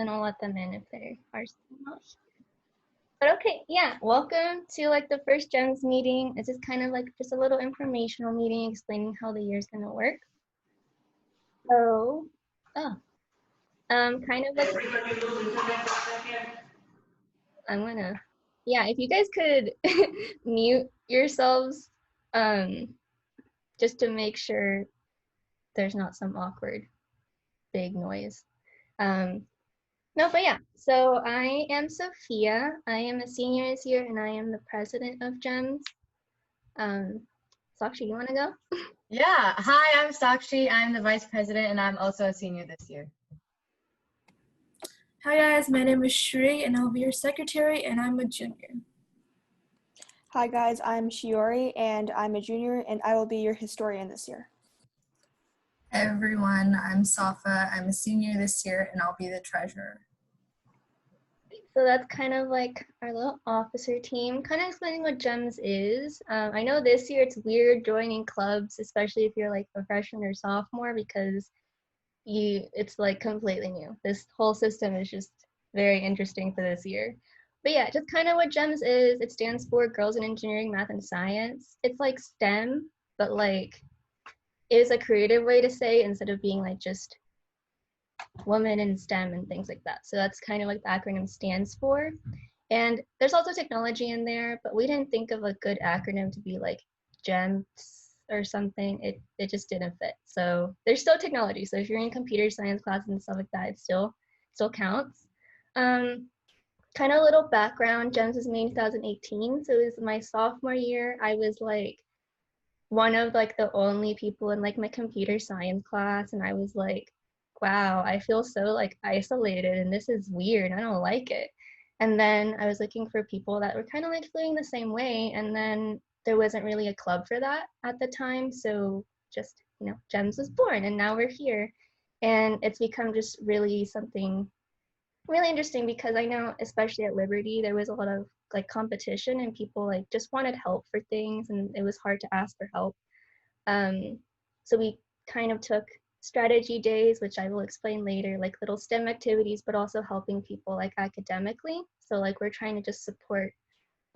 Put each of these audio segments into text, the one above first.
and I'll let them in if they are still not here. But okay, yeah, welcome to like the first GEMS meeting. It's just kind of like just a little informational meeting explaining how the year's gonna work. So, kind of like I'm gonna, yeah, if you guys could mute yourselves, just to make sure there's not some awkward big noise. No, but yeah, so I am Sophia. I am a senior this year and I am the president of GEMS. Sakshi, you wanna go? Yeah, hi, I'm Sakshi. I'm the vice president and I'm also a senior this year. Hi guys, my name is Shri and I'll be your secretary and I'm a junior. Hi guys, I'm Shiori and I'm a junior and I will be your historian this year. Hey everyone, I'm Safa. I'm a senior this year and I'll be the treasurer. So that's kind of like our little officer team, kind of explaining what GEMS is. I know this year it's weird joining clubs, especially if you're like a freshman or sophomore, because it's like completely new. This whole system is just very interesting for this year. But yeah, just kind of what GEMS is. It stands for Girls in Engineering, Math, and Science. It's like STEM, but like it is a creative way to say instead of being like just women in STEM and things like that. So that's kind of like the acronym stands for. And there's also technology in there, but we didn't think of a good acronym to be like GEMS or something. It just didn't fit. So there's still technology. So if you're in computer science classes and stuff like that, it still counts. Kind of a little background, GEMS was made in 2018. So it was my sophomore year. I was like one of like the only people in like my computer science class. And I was like, wow, I feel so like isolated and this is weird. I don't like it. And then I was looking for people that were kind of like feeling the same way. And then there wasn't really a club for that at the time. So just, GEMS was born and now we're here. And it's become just really something really interesting because I know, especially at Liberty, there was a lot of like competition and people like just wanted help for things and it was hard to ask for help. So we kind of took strategy days, which I will explain later, like little STEM activities, but also helping people like academically. So like we're trying to just support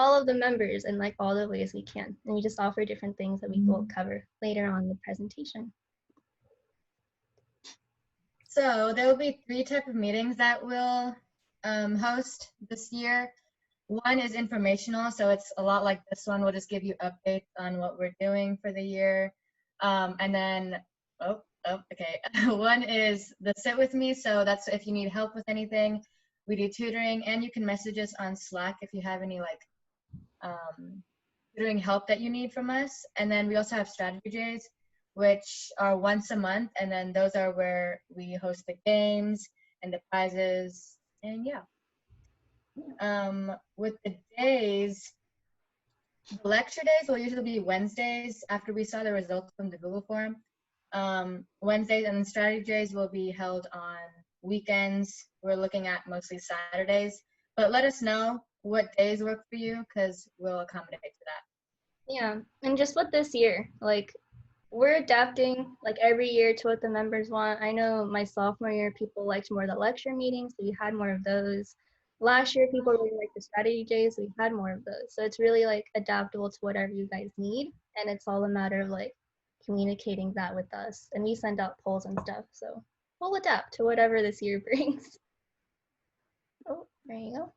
all of the members in like all the ways we can. And we just offer different things that we will cover later on in the presentation. So there will be 3 types of meetings that we'll host this year. One is informational, so it's a lot like this one. We'll just give you updates on what we're doing for the year. And then, okay. One is the sit with me, so that's if you need help with anything. We do tutoring, and you can message us on Slack if you have any like tutoring help that you need from us. And then we also have strategy days, which are once a month, and then those are where we host the games and the prizes, and yeah. With the days, the lecture days will usually be Wednesdays after we saw the results from the Google form. Wednesdays and then strategy days will be held on weekends. We're looking at mostly Saturdays, but let us know what days work for you because we'll accommodate to that. Yeah, and just what this year, like we're adapting like every year to what the members want. I know my sophomore year, people liked more of the lecture meetings, so we had more of those. Last year, people really liked the strategy days, so we had more of those. So it's really like adaptable to whatever you guys need, and it's all a matter of like communicating that with us. And we send out polls and stuff, so we'll adapt to whatever this year brings. Oh, there you go.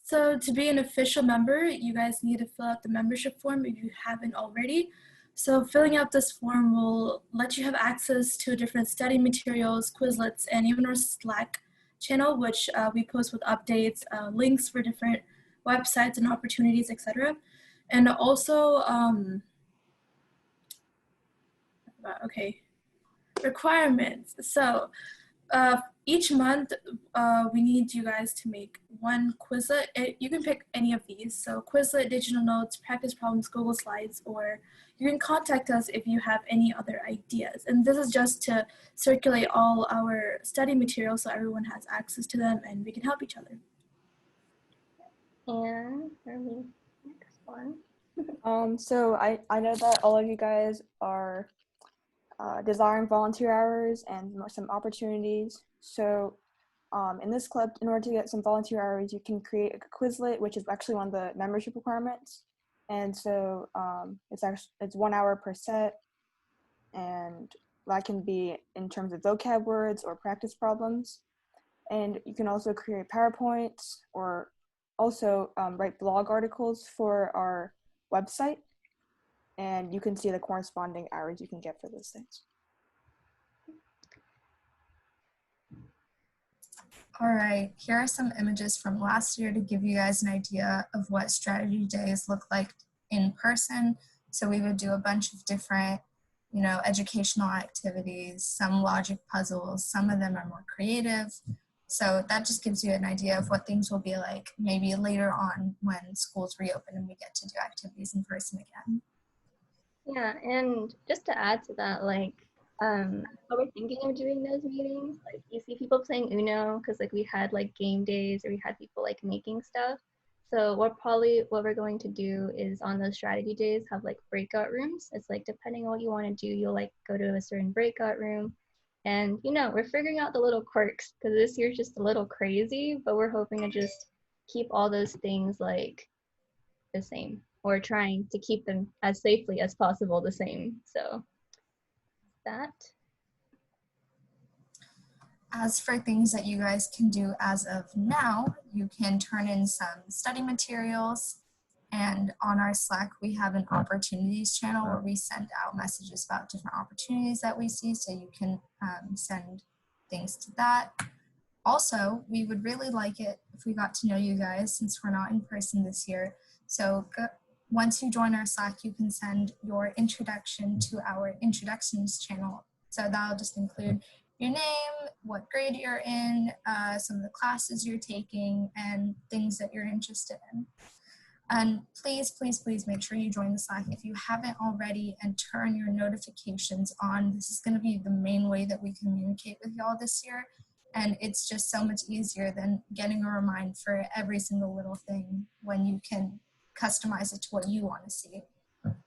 So to be an official member, you guys need to fill out the membership form if you haven't already. So filling out this form will let you have access to different study materials, Quizlets, and even our Slack channel, which we post with updates, links for different websites and opportunities, etc. And also, requirements. So each month, we need you guys to make one Quizlet. You can pick any of these. So Quizlet, digital notes, practice problems, Google Slides, or you can contact us if you have any other ideas. And this is just to circulate all our study materials so everyone has access to them and we can help each other. And the next one. So I know that all of you guys are desiring volunteer hours and some opportunities. So In this club, in order to get some volunteer hours, you can create a Quizlet, which is actually one of the membership requirements. And so it's 1 hour per set, and that can be in terms of vocab words or practice problems. And you can also create PowerPoints or also write blog articles for our website. And you can see the corresponding hours you can get for those things. All right, here are some images from last year to give you guys an idea of what strategy days look like in person. So we would do a bunch of different, educational activities, some logic puzzles, some of them are more creative. So that just gives you an idea of what things will be like maybe later on when schools reopen and we get to do activities in person again. Yeah, and just to add to that, like, how we're thinking of doing those meetings, like you see people playing Uno because like we had like game days or we had people like making stuff. So what we're going to do is on those strategy days have like breakout rooms. It's like depending on what you want to do, you'll like go to a certain breakout room. And we're figuring out the little quirks because this year's just a little crazy, but we're hoping to just keep all those things like the same or trying to keep them as safely as possible the same. So that. As for things that you guys can do as of now, you can turn in some study materials. And on our Slack, we have an opportunities channel where we send out messages about different opportunities that we see. So you can send things to that. Also, we would really like it if we got to know you guys since we're not in person this year. So once you join our Slack, you can send your introduction to our introductions channel. So that'll just include your name, what grade you're in, some of the classes you're taking, and things that you're interested in. And please, please, please make sure you join the Slack if you haven't already and turn your notifications on. This is going to be the main way that we communicate with y'all this year. And it's just so much easier than getting a reminder for every single little thing when you can customize it to what you want to see.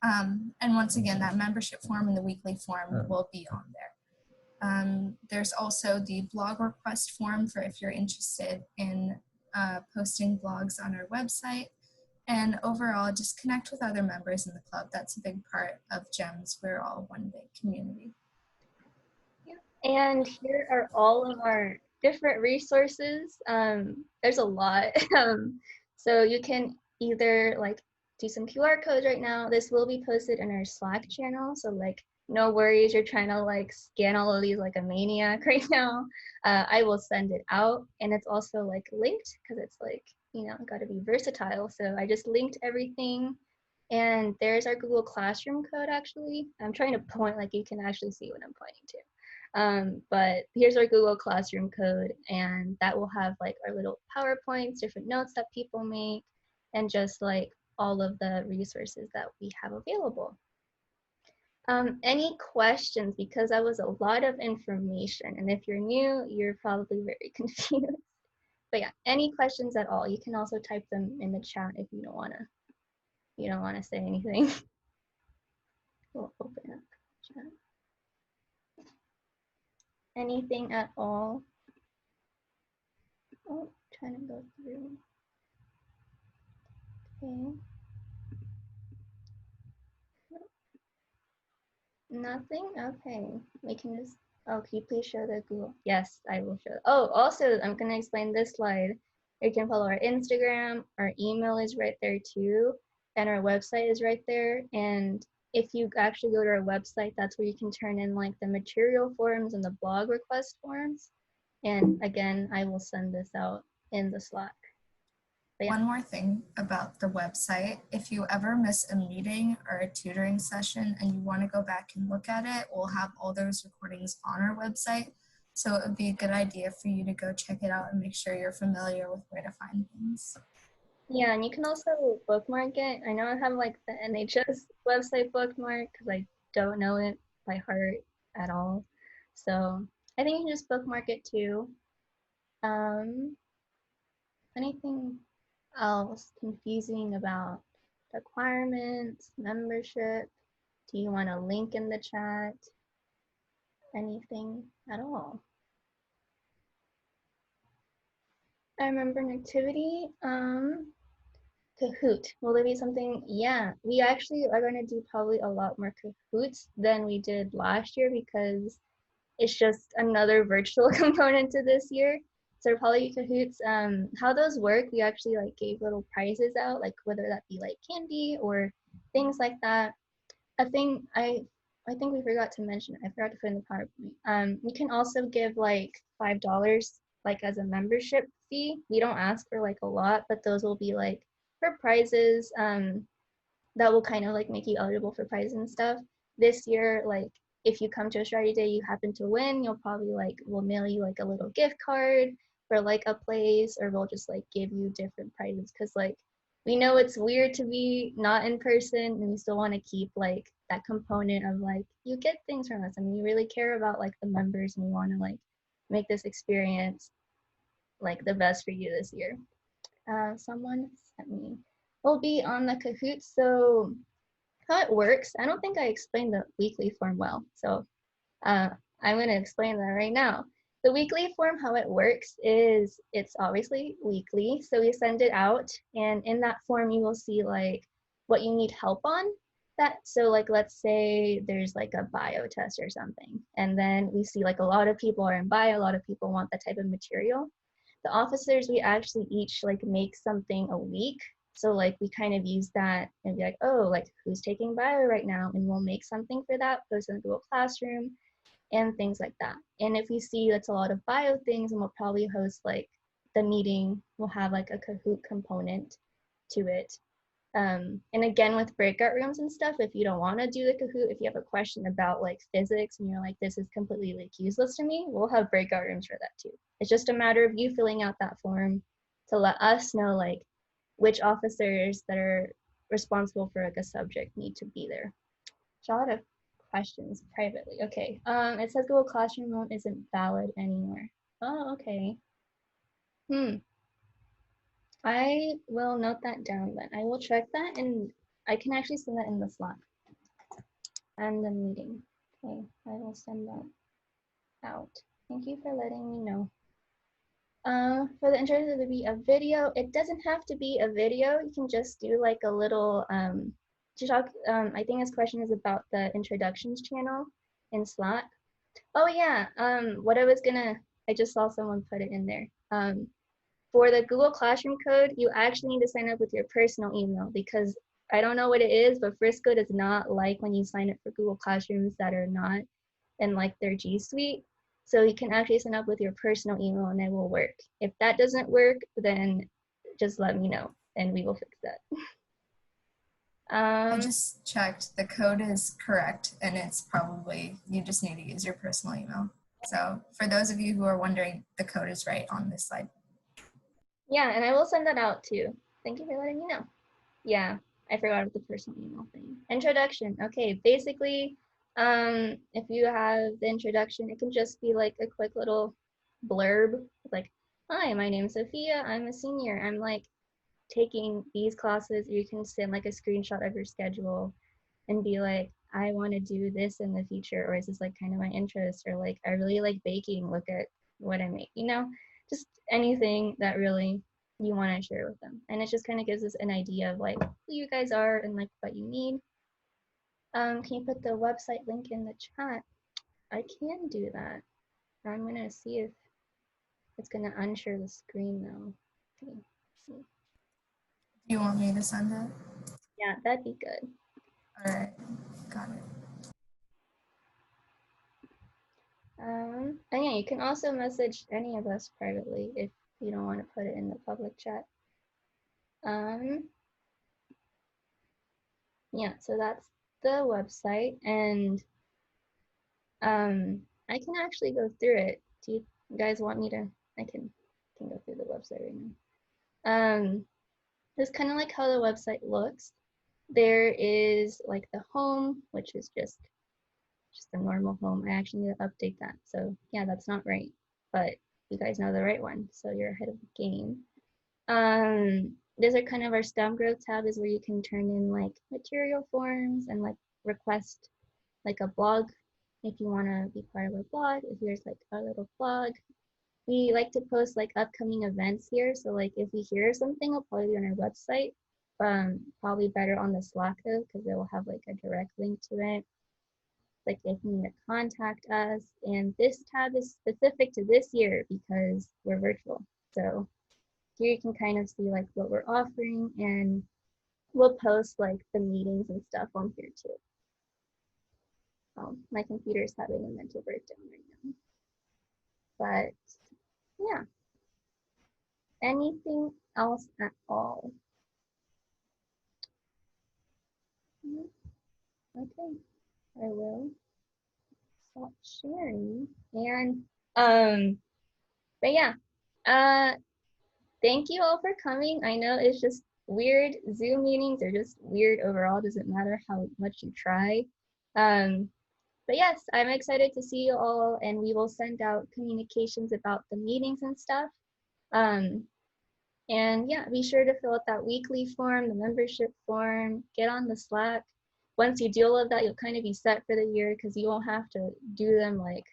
And once again, that membership form and the weekly form will be on there. There's also the blog request form for if you're interested in posting blogs on our website. And overall, just connect with other members in the club. That's a big part of G.E.M.S. We're all one big community. And here are all of our different resources. There's a lot. So you can either like do some QR codes right now. This will be posted in our Slack channel. So like no worries, you're trying to like scan all of these like a maniac right now. I will send it out, and it's also like linked because it's like, got to be versatile. So I just linked everything. And there's our Google Classroom code actually. I'm trying to point like you can actually see what I'm pointing to. But here's our Google Classroom code, and that will have like our little PowerPoints, different notes that people make, and just like all of the resources that we have available. Any questions? Because that was a lot of information, and if you're new, you're probably very confused. But yeah, any questions at all? You can also type them in the chat if you don't wanna say anything. We'll open up chat. Anything at all? Oh, trying to go through. Okay. Nothing? Okay. We can just, oh, can you please show the Google? Yes, I will show. Oh, also, I'm going to explain this slide. You can follow our Instagram. Our email is right there too. And our website is right there. And if you actually go to our website, that's where you can turn in like the material forms and the blog request forms. And again, I will send this out in the Slack. Yeah. One more thing about the website, if you ever miss a meeting or a tutoring session and you want to go back and look at it, we'll have all those recordings on our website. So it would be a good idea for you to go check it out and make sure you're familiar with where to find things. Yeah, and you can also bookmark it. I know I have like the NHS website bookmark because I don't know it by heart at all. So I think you can just bookmark it too. Anything else confusing about requirements, membership? Do you want a link in the chat? Anything at all? I remember an activity. Kahoot. Will there be something? Yeah, we actually are going to do probably a lot more Kahoots than we did last year because it's just another virtual component to this year. So probably Kahoots. How those work, we actually like gave little prizes out, like whether that be like candy or things like that. A thing I think we forgot to mention, I forgot to put in the PowerPoint. You can also give like $5 like as a membership fee. We don't ask for like a lot, but those will be like for prizes. That will kind of like make you eligible for prizes and stuff. This year, like if you come to a strategy day, you happen to win, you'll probably like we'll mail you like a little gift card for like a place, or we'll just like give you different prizes because like we know it's weird to be not in person and we still want to keep like that component of like you get things from us and we really care about like the members and we want to like make this experience like the best for you this year. Someone sent me. We'll be on the Kahoot. So how it works, I don't think I explained the weekly form well. So uh, I'm going to explain that right now. The weekly form, how it works is it's obviously weekly. So we send it out, and in that form, you will see like what you need help on. That so like let's say there's like a bio test or something, and then we see like a lot of people are in bio, a lot of people want that type of material. The officers, we actually each like make something a week. So like we kind of use that and be like, oh, like who's taking bio right now? And we'll make something for that, post it in Google Classroom and things like that. And if we see that's a lot of bio things, and we'll probably host like the meeting, we'll have like a Kahoot component to it. And again, with breakout rooms and stuff, if you don't want to do the Kahoot, if you have a question about like physics and you're like, this is completely like useless to me, we'll have breakout rooms for that too. It's just a matter of you filling out that form to let us know like which officers that are responsible for like a subject need to be there. So a lot of questions privately. Okay. It says Google Classroom mode isn't valid anymore. Oh, okay. I will note that down then. I will check that and I can actually send that in the Slack and the meeting. Okay, I will send that out. Thank you for letting me know. For the intro to be a video, it doesn't have to be a video. You can just do like a little, to talk, I think his question is about the introductions channel in Slack. Oh yeah, what I just saw someone put it in there. For the Google Classroom code, you actually need to sign up with your personal email because I don't know what it is, but Frisco does not like when you sign up for Google Classrooms that are not in like their G Suite. So you can actually sign up with your personal email and it will work. If that doesn't work, then just let me know and we will fix that. I just checked. The code is correct, and it's probably, you just need to use your personal email. So for those of you who are wondering, the code is right on this slide. Yeah, and I will send that out too. Thank you for letting me know. Yeah, I forgot about the personal email thing. Introduction. Okay, basically, if you have the introduction, it can just be like a quick little blurb, like, "Hi, my name's Sophia. I'm a senior. I'm like taking these classes." Or you can send like a screenshot of your schedule and be like, "I want to do this in the future," or "Is this like kind of my interest?" Or like, "I really like baking. Look at what I make." You know, just anything that really you want to share with them. And it just kind of gives us an idea of like who you guys are and like what you need. Can you put the website link in the chat? I can do that. I'm gonna see if it's gonna unshare the screen though. Okay. Do you want me to send it? Yeah, that'd be good. All right, got it. And yeah, you can also message any of us privately if you don't want to put it in the public chat. Yeah, so that's the website, and I can actually go through it. Do you guys want me to? I can go through the website right now. This is kind of like how the website looks. There is like the home, which is just a normal home. I actually need to update that. So yeah, that's not right, but you guys know the right one, so you're ahead of the game. These are kind of our STEM growth tab is where you can turn in like material forms and like request like a blog if you want to be part of a blog. Here's like our little blog. we like to post like upcoming events here. So like if we hear something, it'll probably be on our website. Probably better on the Slack though, because it will have like a direct link to it. Like if you need to contact us. And this tab is specific to this year because we're virtual. So here you can kind of see like what we're offering, and we'll post like the meetings and stuff on here too. My computer's having a mental breakdown right now. But yeah, anything else at all? Okay, I will stop sharing. And but yeah, uh thank you all for coming. I know it's just weird. Zoom meetings are just weird overall. Doesn't matter how much you try. But yes, I'm excited to see you all, and we will send out communications about the meetings and stuff. And yeah, be sure to fill out that weekly form, the membership form, get on the Slack. Once you do all of that, you'll kind of be set for the year because you won't have to do them like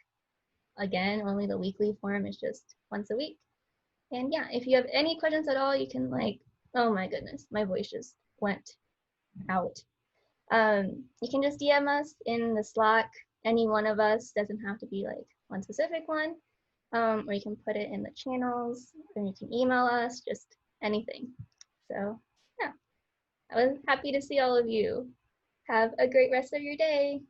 again. Only the weekly form is just once a week. And yeah, if you have any questions at all, you can like, oh my goodness, my voice just went out. You can just DM us in the Slack. Any one of us, doesn't have to be like one specific one. Or you can put it in the channels, or you can email us, just anything. So yeah, I was happy to see all of you. Have a great rest of your day.